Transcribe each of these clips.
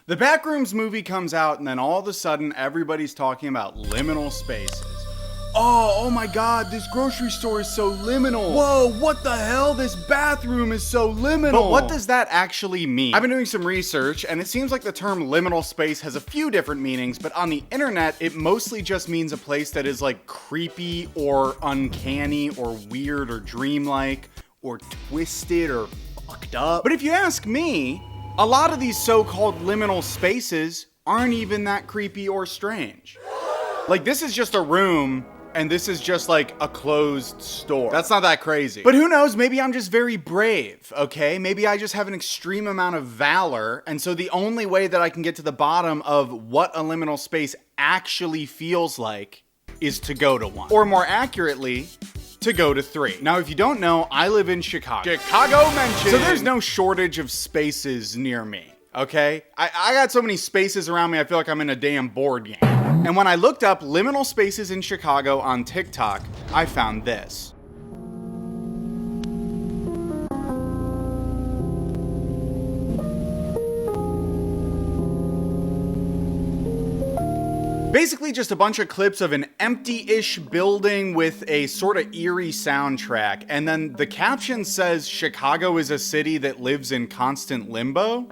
The Backrooms movie comes out, and then all of a sudden, everybody's talking about liminal spaces. Oh my god, this grocery store is so liminal. Whoa, what the hell? This bathroom is so liminal. But what does that actually mean? I've been doing some research, and it seems like the term liminal space has a few different meanings, but on the internet, it mostly just means a place that is like creepy or uncanny or weird or dreamlike or twisted or fucked up. But if you ask me, a lot of these so-called liminal spaces aren't even that creepy or strange. Like, this is just a room, and this is just like a closed store. That's not that crazy. But who knows, maybe I'm just very brave, okay? Maybe I just have an extreme amount of valor, and so the only way that I can get to the bottom of what a liminal space actually feels like is to go to one. Or more accurately, to go to 3. Now, if you don't know, I live in Chicago. Chicago mentioned. So there's no shortage of spaces near me, okay? I got so many spaces around me, I feel like I'm in a damn board game. And when I looked up liminal spaces in Chicago on TikTok, I found this. Basically just a bunch of clips of an empty-ish building with a sort of eerie soundtrack, and then the caption says Chicago is a city that lives in constant limbo.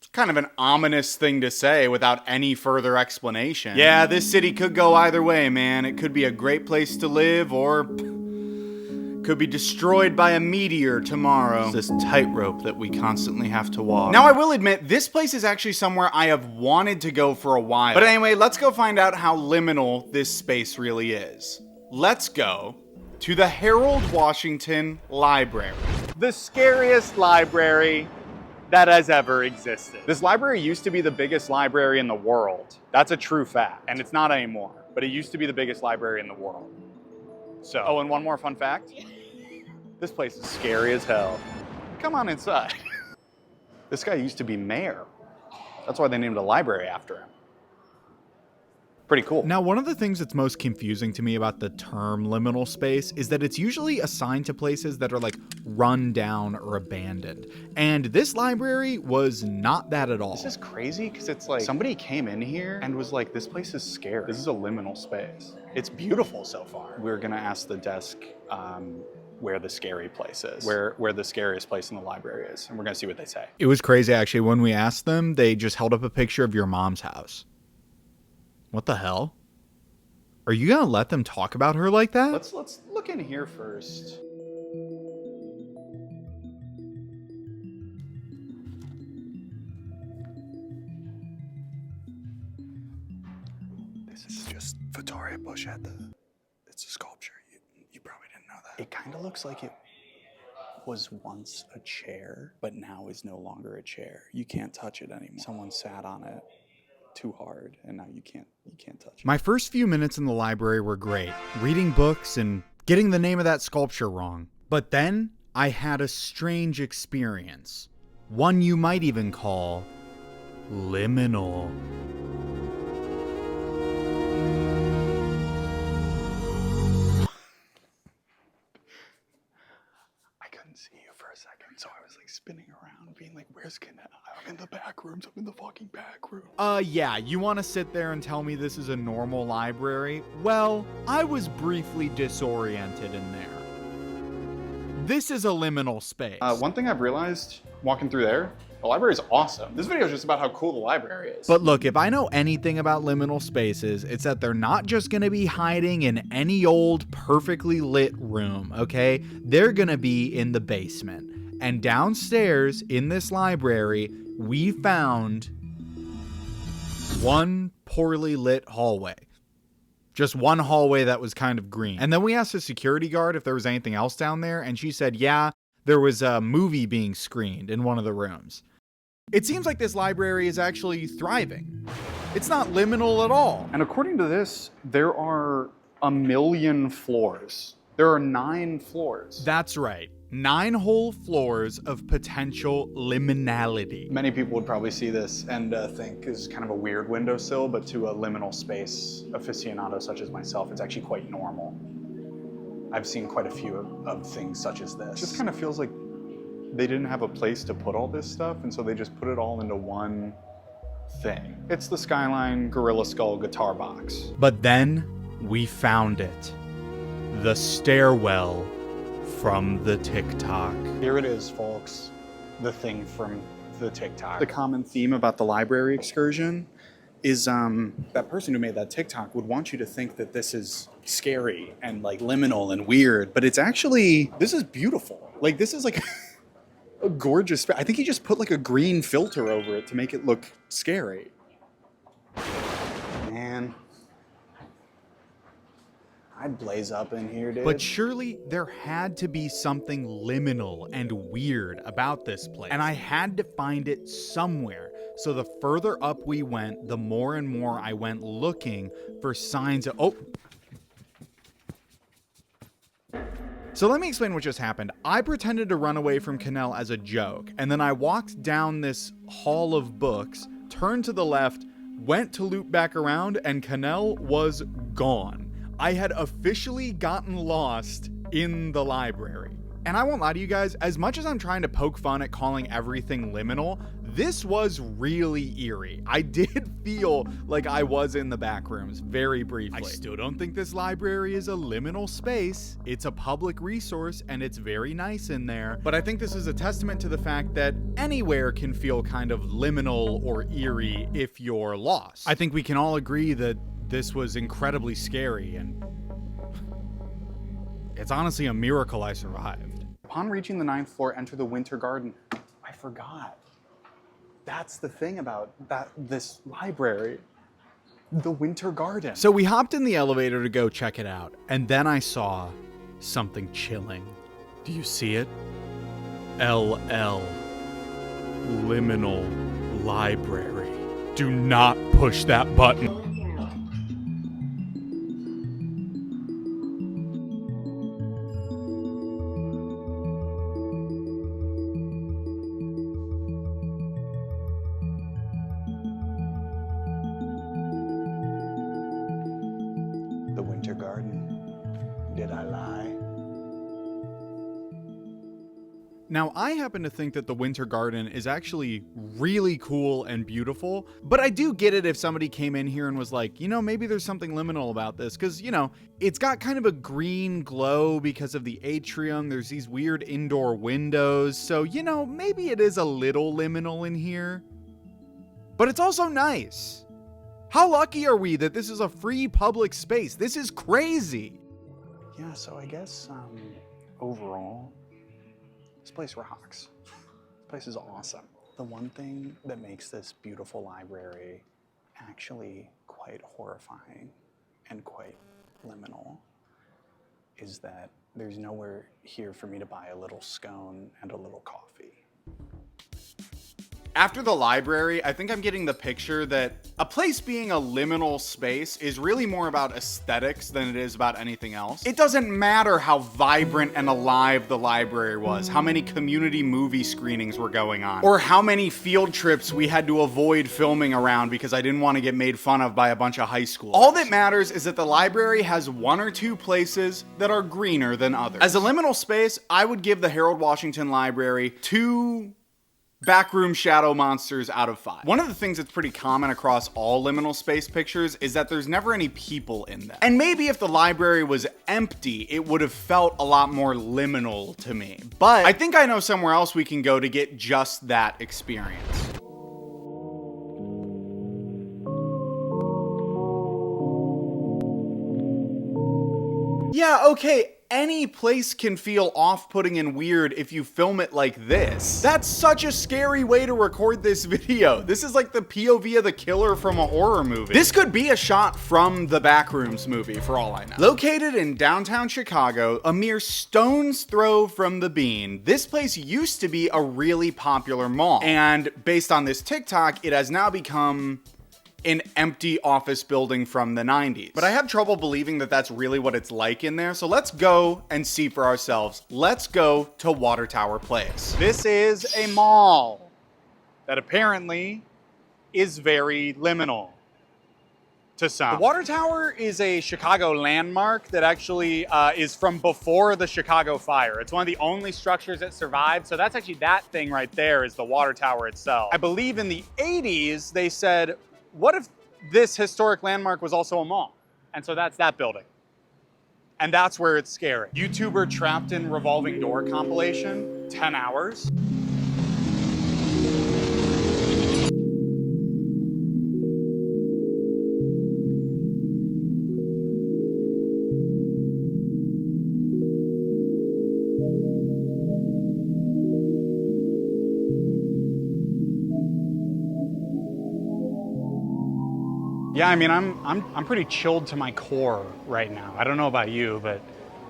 It's kind of an ominous thing to say without any further explanation. Yeah, this city could go either way, man. It could be a great place to live, or could be destroyed by a meteor tomorrow. It's this tightrope that we constantly have to walk. Now, I will admit, this place is actually somewhere I have wanted to go for a while. But anyway, let's go find out how liminal this space really is. Let's go to the Harold Washington Library. The scariest library that has ever existed. This library used to be the biggest library in the world. That's a true fact. And it's not anymore, but it used to be the biggest library in the world. So, oh, and one more fun fact. This place is scary as hell. Come on inside. This guy used to be mayor. That's why they named a library after him. Pretty cool. Now, one of the things that's most confusing to me about the term liminal space is that it's usually assigned to places that are like run down or abandoned. And this library was not that at all. This is crazy because it's like somebody came in here and was like, this place is scary. This is a liminal space. It's beautiful so far. We're gonna ask the desk where the scary place is, where the scariest place in the library is. And we're gonna see what they say. It was crazy, actually. When we asked them, they just held up a picture of your mom's house. What the hell? Are you gonna let them talk about her like that? Let's look in here first. This is just Victoria Bush at it's a sculpture. You probably didn't know that. It kind of looks like it was once a chair, but now is no longer a chair. You can't touch it anymore. Someone sat on it too hard, and now you can't touch it. My first few minutes in the library were great, reading books and getting the name of that sculpture wrong. But then I had a strange experience. One you might even call liminal. I couldn't see you for a second, so I was like spinning around, being like, where's CANELLE? I'm in the back rooms. I'm in the fucking back room. Yeah, you want to sit there and tell me this is a normal library? Well, I was briefly disoriented in there. This is a liminal space. One thing I've realized walking through there, the library is awesome. This video is just about how cool the library is. But look, if I know anything about liminal spaces, it's that they're not just gonna be hiding in any old perfectly lit room, okay? They're gonna be in the basement. And downstairs in this library, we found one poorly lit hallway. Just one hallway that was kind of green. And then we asked the security guard if there was anything else down there, and she said, yeah, there was a movie being screened in one of the rooms. It seems like this library is actually thriving. It's not liminal at all. And according to this, there are 1 million floors. There are 9 floors. That's right. 9 whole floors of potential liminality. Many people would probably see this and think this is kind of a weird windowsill, but to a liminal space aficionado such as myself, it's actually quite normal. I've seen quite a few of things such as this. It just kind of feels like they didn't have a place to put all this stuff, and so they just put it all into one thing. It's the Skyline Gorilla Skull guitar box. But then we found it. The stairwell from the TikTok. Here it is, folks. The thing from the TikTok. The common theme about the library excursion is that person who made that TikTok would want you to think that this is scary and like liminal and weird, but it's actually, this is beautiful. Like this is like a gorgeous, I think he just put like a green filter over it to make it look scary. Man, I'd blaze up in here, dude. But surely there had to be something liminal and weird about this place. And I had to find it somewhere. So the further up we went, the more and more I went looking for signs of... Oh! So let me explain what just happened. I pretended to run away from CANELLE as a joke, and then I walked down this hall of books, turned to the left, went to loop back around, and CANELLE was gone. I had officially gotten lost in the library. And I won't lie to you guys, as much as I'm trying to poke fun at calling everything liminal, this was really eerie. I did feel like I was in the back rooms very briefly. I still don't think this library is a liminal space. It's a public resource and it's very nice in there. But I think this is a testament to the fact that anywhere can feel kind of liminal or eerie if you're lost. I think we can all agree that this was incredibly scary, and it's honestly a miracle I survived. Upon reaching the 9th floor, enter the Winter Garden. I forgot. That's the thing about this library. The Winter Garden. So we hopped in the elevator to go check it out, and then I saw something chilling. Do you see it? LL. Liminal Library. Do not push that button. The Winter Garden. Did I lie? Now, I happen to think that the Winter Garden is actually really cool and beautiful, but I do get it if somebody came in here and was like, you know, maybe there's something liminal about this, because, you know, it's got kind of a green glow because of the atrium. There's these weird indoor windows, so, you know, maybe it is a little liminal in here. But it's also nice. How lucky are we that this is a free public space? This is crazy. Yeah, so I guess overall, this place rocks. This place is awesome. The one thing that makes this beautiful library actually quite horrifying and quite liminal is that there's nowhere here for me to buy a little scone and a little coffee. After the library, I think I'm getting the picture that a place being a liminal space is really more about aesthetics than it is about anything else. It doesn't matter how vibrant and alive the library was, how many community movie screenings were going on, or how many field trips we had to avoid filming around because I didn't want to get made fun of by a bunch of high schoolers. All that matters is that the library has one or two places that are greener than others. As a liminal space, I would give the Harold Washington Library 2 backroom shadow monsters out of 5. One of the things that's pretty common across all liminal space pictures is that there's never any people in them. And maybe if the library was empty, it would have felt a lot more liminal to me. But I think I know somewhere else we can go to get just that experience. Yeah, okay, any place can feel off-putting and weird if you film it like this. That's such a scary way to record this video. This is like the POV of the killer from a horror movie. This could be a shot from the Backrooms movie, for all I know. Located in downtown Chicago, a mere stone's throw from the Bean, this place used to be a really popular mall. And based on this TikTok, it has now become an empty office building from the 90s. But I have trouble believing that that's really what it's like in there, so let's go and see for ourselves. Let's go to Water Tower Place. This is a mall that apparently is very liminal. to some. The water tower is a Chicago landmark that actually is from before the Chicago fire. It's one of the only structures that survived. So that's actually that thing right there is the water tower itself. I believe in the 80s, they said, what if this historic landmark was also a mall? And so that's that building. And that's where it's scary. YouTuber trapped in revolving door compilation, 10 hours. Yeah, I mean, I'm pretty chilled to my core right now. I don't know about you, but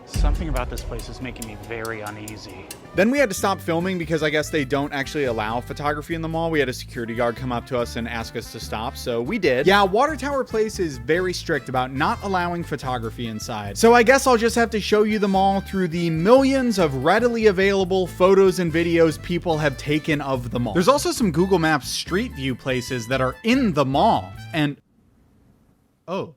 something about this place is making me very uneasy. Then we had to stop filming because I guess they don't actually allow photography in the mall. We had a security guard come up to us and ask us to stop, so we did. Yeah, Water Tower Place is very strict about not allowing photography inside. So I guess I'll just have to show you the mall through the millions of readily available photos and videos people have taken of the mall. There's also some Google Maps Street View places that are in the mall, and oh.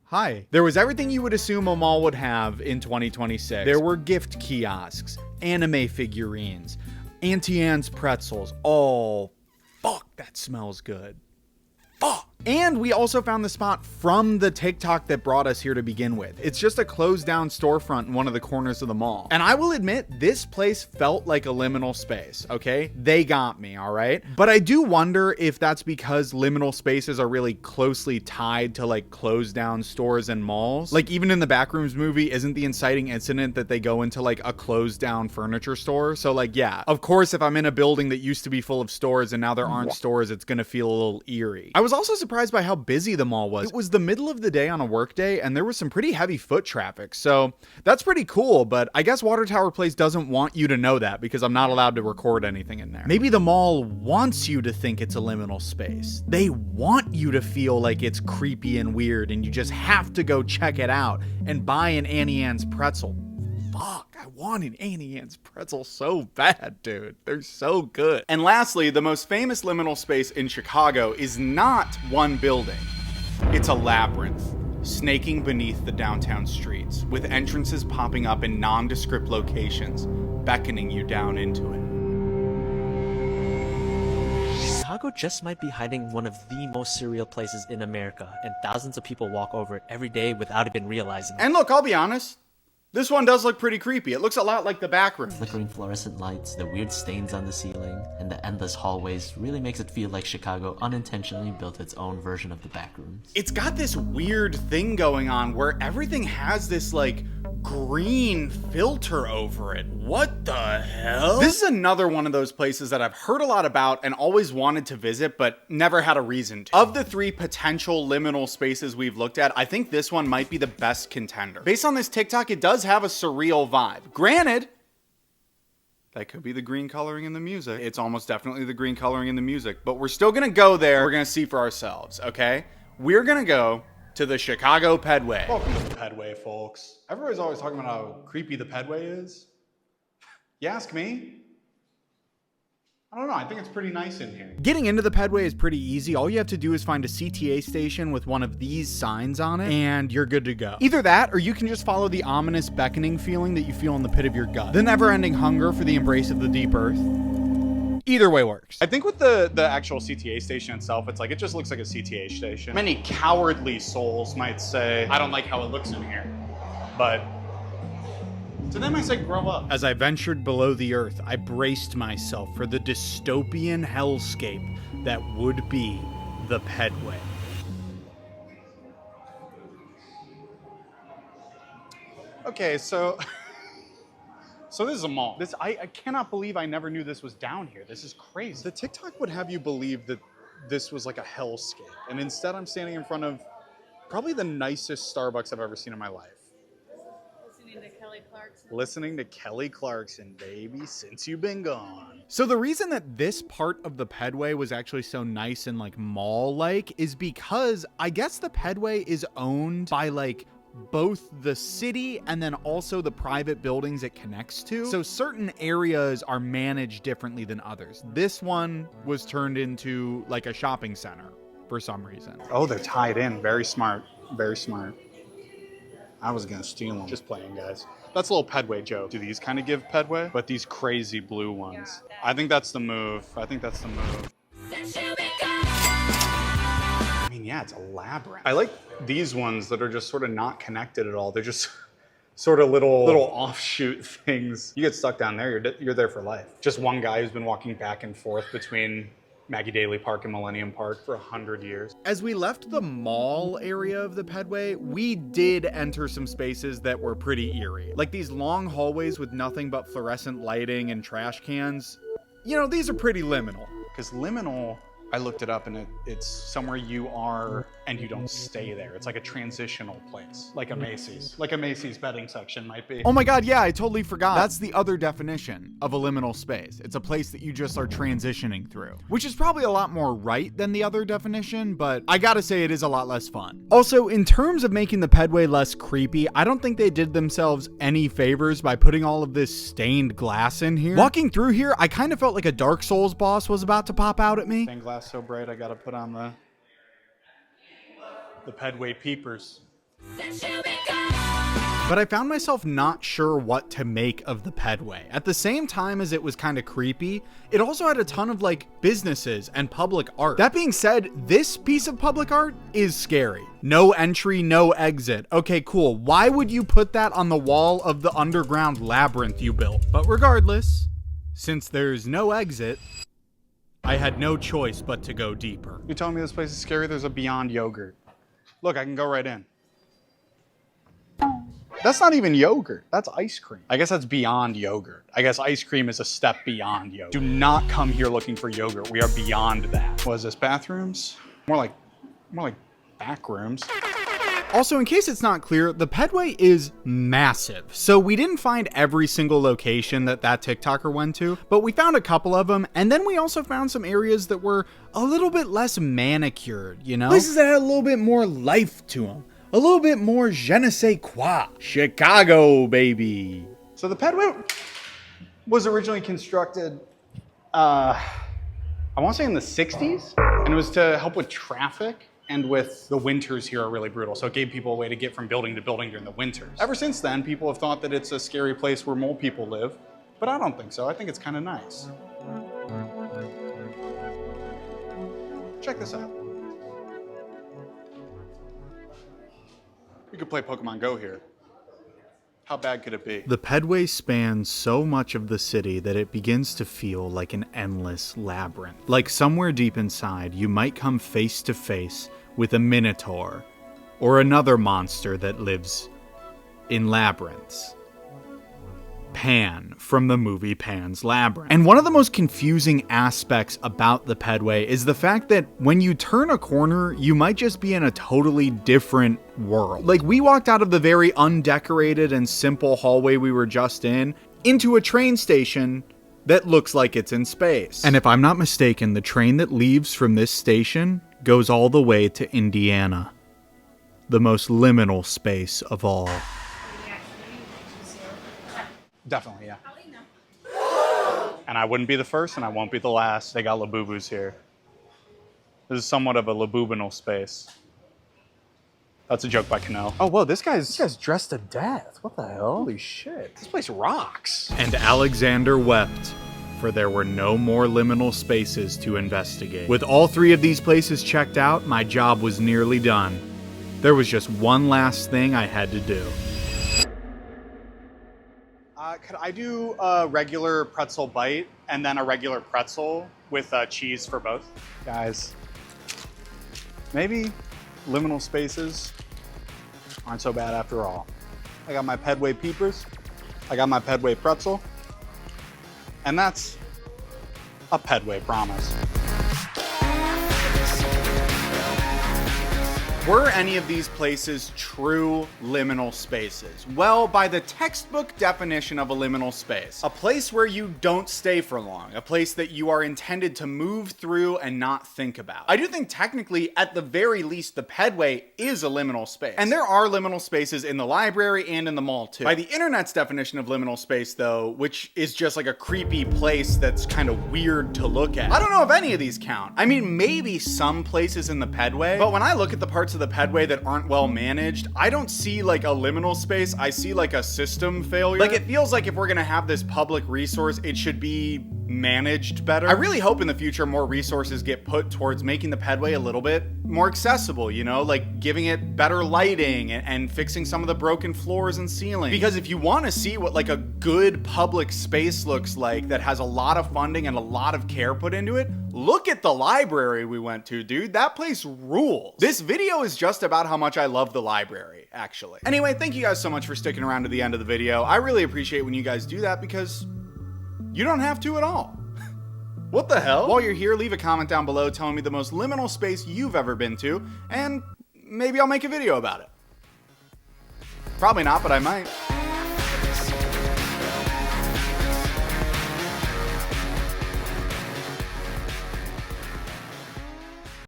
Hi. There was everything you would assume a mall would have in 2026. There were gift kiosks, anime figurines, Auntie Anne's pretzels. Oh, fuck, that smells good. Fuck. And we also found the spot from the TikTok that brought us here to begin with. It's just a closed down storefront in one of the corners of the mall. And I will admit, this place felt like a liminal space, okay? They got me, all right? But I do wonder if that's because liminal spaces are really closely tied to like closed down stores and malls. Like even in the Backrooms movie, isn't the inciting incident that they go into like a closed down furniture store? So like, yeah, of course, if I'm in a building that used to be full of stores and now there aren't stores, it's gonna feel a little eerie. I was also surprised by how busy the mall was. It was the middle of the day on a work day and there was some pretty heavy foot traffic. So that's pretty cool, but I guess Water Tower Place doesn't want you to know that because I'm not allowed to record anything in there. Maybe the mall wants you to think it's a liminal space. They want you to feel like it's creepy and weird and you just have to go check it out and buy an Auntie Anne's pretzel. Fuck, I want an Auntie Anne's pretzel so bad, dude. They're so good. And lastly, the most famous liminal space in Chicago is not one building. It's a labyrinth, snaking beneath the downtown streets, with entrances popping up in nondescript locations, beckoning you down into it. Chicago just might be hiding one of the most surreal places in America, and thousands of people walk over it every day without even realizing it. And look, I'll be honest. This one does look pretty creepy. It looks a lot like the Backrooms. Flickering fluorescent lights, the weird stains on the ceiling, and the endless hallways really makes it feel like Chicago unintentionally built its own version of the Backrooms. It's got this weird thing going on where everything has this like green filter over it. What the hell? This is another one of those places that I've heard a lot about and always wanted to visit, but never had a reason to. Of the 3 potential liminal spaces we've looked at, I think this one might be the best contender. Based on this TikTok, it does have a surreal vibe. Granted, that could be the green coloring in the music. It's almost definitely the green coloring in the music, but we're still gonna go there. We're gonna see for ourselves, okay? We're gonna go to the Chicago Pedway. Welcome to the Pedway, folks. Everybody's always talking about how creepy the Pedway is. You ask me, I don't know, I think it's pretty nice in here. Getting into the Pedway is pretty easy. All you have to do is find a CTA station with one of these signs on it, and you're good to go. Either that, or you can just follow the ominous beckoning feeling that you feel in the pit of your gut. The never-ending hunger for the embrace of the deep earth. Either way works. I think with the actual CTA station itself, it's like, it just looks like a CTA station. Many cowardly souls might say, I don't like how it looks in here. But to them I say, grow up. As I ventured below the earth, I braced myself for the dystopian hellscape that would be the Pedway. Okay, so this is a mall. I cannot believe I never knew this was down here. This is crazy. The TikTok would have you believe that this was like a hellscape. And instead I'm standing in front of probably the nicest Starbucks I've ever seen in my life. Listening to Kelly Clarkson, baby, since you've been gone. So the reason that this part of the Pedway was actually so nice and like mall-like is because I guess the Pedway is owned by like both the city and then also the private buildings it connects to. So certain areas are managed differently than others. This one was turned into like a shopping center. for some reason. Oh, they're tied in. Very smart. Very smart. I was gonna steal them. Just playing, guys. That's a little Pedway joke. Do these kind of give Pedway? But these crazy blue ones. I think that's the move. I think that's the move. I mean, yeah, it's a labyrinth. I like these ones that are just sort of not connected at all. They're just sort of little offshoot things. You get stuck down there, you're there for life. Just one guy who's been walking back and forth between Maggie Daley Park and Millennium Park for 100 years. As we left the mall area of the Pedway, we did enter some spaces that were pretty eerie. Like these long hallways with nothing but fluorescent lighting and trash cans. You know, these are pretty liminal. Because liminal, I looked it up and it's somewhere you are and you don't stay there. It's like a transitional place, like a Macy's. Like a Macy's bedding section might be. Oh my god, yeah, I totally forgot. That's the other definition of a liminal space. It's a place that you just are transitioning through, which is probably a lot more right than the other definition, but I gotta say it is a lot less fun. Also, in terms of making the Pedway less creepy, I don't think they did themselves any favors by putting all of this stained glass in here. Walking through here, I kind of felt like a Dark Souls boss was about to pop out at me. Stained glass so bright, I gotta put on the Pedway peepers. But I found myself not sure what to make of the Pedway. At the same time as it was kind of creepy, it also had a ton of like businesses and public art. That being said, this piece of public art is scary. No entry, no exit. Okay, cool. Why would you put that on the wall of the underground labyrinth you built? But regardless, since there's no exit, I had no choice but to go deeper. You telling me this place is scary? There's a Beyond Yogurt. Look, I can go right in. That's not even yogurt. That's ice cream. I guess that's beyond yogurt. I guess ice cream is a step beyond yogurt. Do not come here looking for yogurt. We are beyond that. What is this, bathrooms? More like back rooms. Also, in case it's not clear, the Pedway is massive. So we didn't find every single location that TikToker went to, but we found a couple of them. And then we also found some areas that were a little bit less manicured, you know? Places that had a little bit more life to them. A little bit more je ne sais quoi. Chicago, baby. So the Pedway was originally constructed, I want to say in the 60s. And it was to help with traffic. And with the winters here are really brutal. So it gave people a way to get from building to building during the winters. Ever since then, people have thought that it's a scary place where mole people live, but I don't think so. I think it's kind of nice. Check this out. We could play Pokemon Go here. How bad could it be? The Pedway spans so much of the city that it begins to feel like an endless labyrinth. Like somewhere deep inside, you might come face to face with a minotaur or another monster that lives in labyrinths. Pan from the movie Pan's Labyrinth. And one of the most confusing aspects about the Pedway is the fact that when you turn a corner, you might just be in a totally different world. Like, we walked out of the very undecorated and simple hallway we were just in into a train station that looks like it's in space. And if I'm not mistaken, the train that leaves from this station goes all the way to Indiana, the most liminal space of all. Definitely, yeah. And I wouldn't be the first and I won't be the last. They got Labubus here. This is somewhat of a Labubinal space. That's a joke by CANELLE. Oh, whoa, this guy's dressed to death. What the hell? Holy shit. This place rocks. And Alexander wept, for there were no more liminal spaces to investigate. With all three of these places checked out, my job was nearly done. There was just one last thing I had to do. Could I do a regular pretzel bite and then a regular pretzel with cheese for both? Guys, maybe liminal spaces aren't so bad after all. I got my Pedway peepers, I got my Pedway pretzel, and that's a Pedway promise. Were any of these places true liminal spaces? Well, by the textbook definition of a liminal space, a place where you don't stay for long, a place that you are intended to move through and not think about. I do think technically, at the very least, the Pedway is a liminal space. And there are liminal spaces in the library and in the mall too. By the internet's definition of liminal space though, which is just like a creepy place that's kind of weird to look at, I don't know if any of these count. I mean, maybe some places in the Pedway, but when I look at the parts of the Pedway that aren't well managed, I don't see like a liminal space, I see like a system failure. Like, it feels like if we're gonna have this public resource, it should be managed better. I really hope in the future more resources get put towards making the Pedway a little bit more accessible, you know, like giving it better lighting and fixing some of the broken floors and ceilings. Because if you want to see what like a good public space looks like that has a lot of funding and a lot of care put into it, look at the library we went to, dude. That place rules. This video is just about how much I love the library, actually. Anyway, thank you guys so much for sticking around to the end of the video. I really appreciate when you guys do that because you don't have to at all. What the hell? While you're here, leave a comment down below telling me the most liminal space you've ever been to, and maybe I'll make a video about it. Probably not, but I might.